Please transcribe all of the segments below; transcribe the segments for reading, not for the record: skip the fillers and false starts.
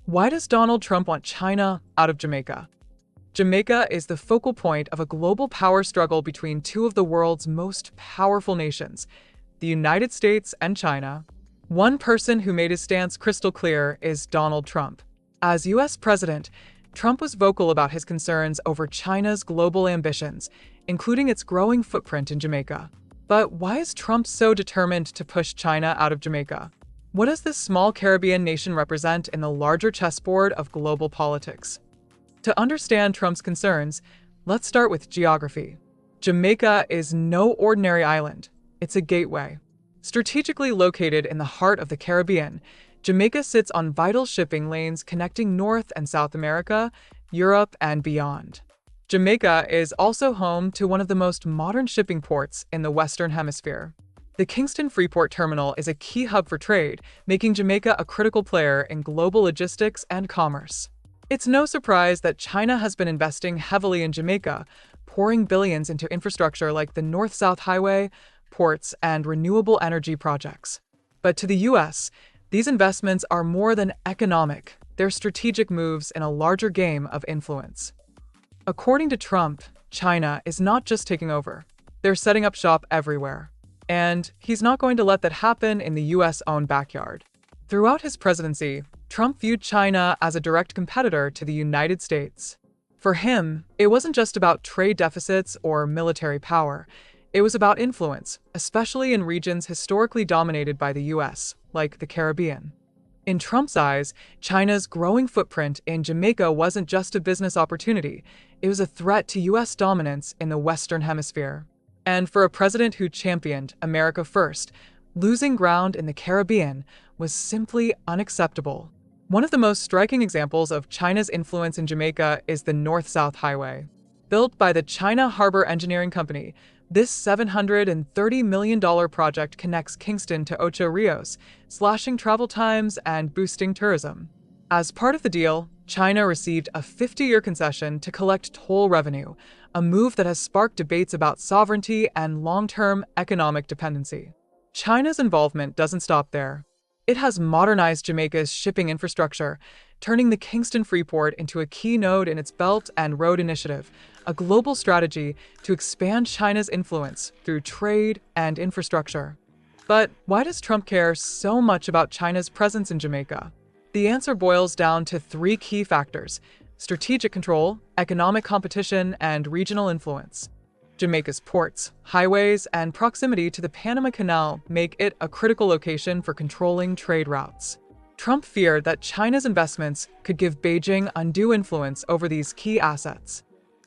Why does Donald Trump want China out of Jamaica? Jamaica is the focal point of a global power struggle between two of the world's most powerful nations, the United States and China. One person who made his stance crystal clear is Donald Trump. As US president, Trump was vocal about his concerns over China's global ambitions, including its growing footprint in Jamaica. But why is Trump so determined to push China out of Jamaica? What does this small Caribbean nation represent in the larger chessboard of global politics? To understand Trump's concerns, let's start with geography. Jamaica is no ordinary island. It's a gateway. Strategically located in the heart of the Caribbean, Jamaica sits on vital shipping lanes connecting North and South America, Europe, and beyond. Jamaica is also home to one of the most modern shipping ports in the Western Hemisphere. The Kingston Freeport Terminal is a key hub for trade, making Jamaica a critical player in global logistics and commerce. It's no surprise that China has been investing heavily in Jamaica, pouring billions into infrastructure like the North-South Highway, ports, and renewable energy projects. But to the US, these investments are more than economic. They're strategic moves in a larger game of influence. According to Trump, China is not just taking over. They're setting up shop everywhere. And he's not going to let that happen in the US' own backyard. Throughout his presidency, Trump viewed China as a direct competitor to the United States. For him, it wasn't just about trade deficits or military power. It was about influence, especially in regions historically dominated by the US, like the Caribbean. In Trump's eyes, China's growing footprint in Jamaica wasn't just a business opportunity. It was a threat to US dominance in the Western Hemisphere. And for a president who championed America first, losing ground in the Caribbean was simply unacceptable. One of the most striking examples of China's influence in Jamaica is the North-South Highway. Built by the China Harbor Engineering Company, this $730 million project connects Kingston to Ocho Rios, slashing travel times and boosting tourism. As part of the deal, China received a 50-year concession to collect toll revenue, a move that has sparked debates about sovereignty and long-term economic dependency. China's involvement doesn't stop there. It has modernized Jamaica's shipping infrastructure, turning the Kingston Freeport into a key node in its Belt and Road Initiative, a global strategy to expand China's influence through trade and infrastructure. But why does Trump care so much about China's presence in Jamaica? The answer boils down to three key factors: strategic control, economic competition, and regional influence. Jamaica's ports, highways, and proximity to the Panama Canal make it a critical location for controlling trade routes. Trump feared that China's investments could give Beijing undue influence over these key assets.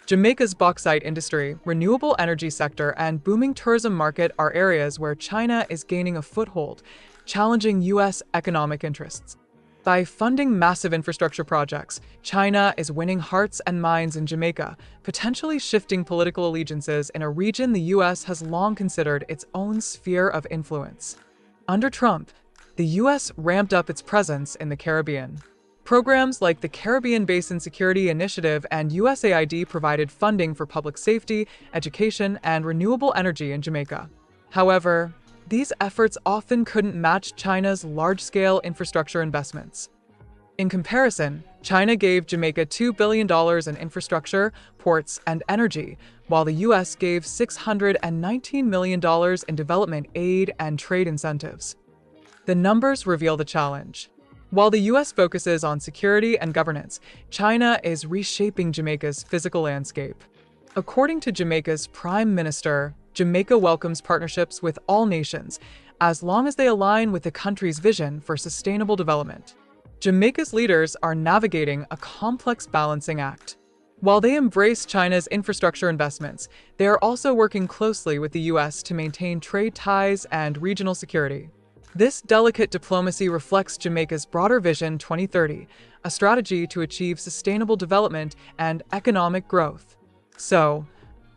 Jamaica's bauxite industry, renewable energy sector, and booming tourism market are areas where China is gaining a foothold, challenging US economic interests. By funding massive infrastructure projects, China is winning hearts and minds in Jamaica, potentially shifting political allegiances in a region the US has long considered its own sphere of influence. Under Trump, the US ramped up its presence in the Caribbean. Programs like the Caribbean Basin Security Initiative and USAID provided funding for public safety, education, and renewable energy in Jamaica. However, these efforts often couldn't match China's large-scale infrastructure investments. In comparison, China gave Jamaica $2 billion in infrastructure, ports, and energy, while the US gave $619 million in development aid and trade incentives. The numbers reveal the challenge. While the US focuses on security and governance, China is reshaping Jamaica's physical landscape. According to Jamaica's Prime Minister, Jamaica welcomes partnerships with all nations, as long as they align with the country's vision for sustainable development. Jamaica's leaders are navigating a complex balancing act. While they embrace China's infrastructure investments, they are also working closely with the US to maintain trade ties and regional security. This delicate diplomacy reflects Jamaica's broader Vision 2030, a strategy to achieve sustainable development and economic growth. So,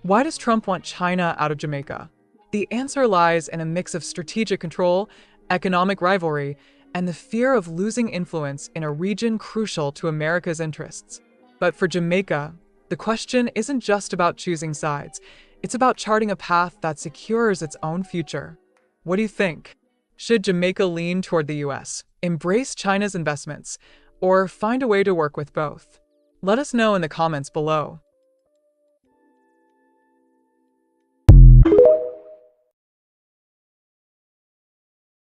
why does Trump want China out of Jamaica? The answer lies in a mix of strategic control, economic rivalry, and the fear of losing influence in a region crucial to America's interests. But for Jamaica, the question isn't just about choosing sides. It's about charting a path that secures its own future. What do you think? Should Jamaica lean toward the US, embrace China's investments, or find a way to work with both? Let us know in the comments below.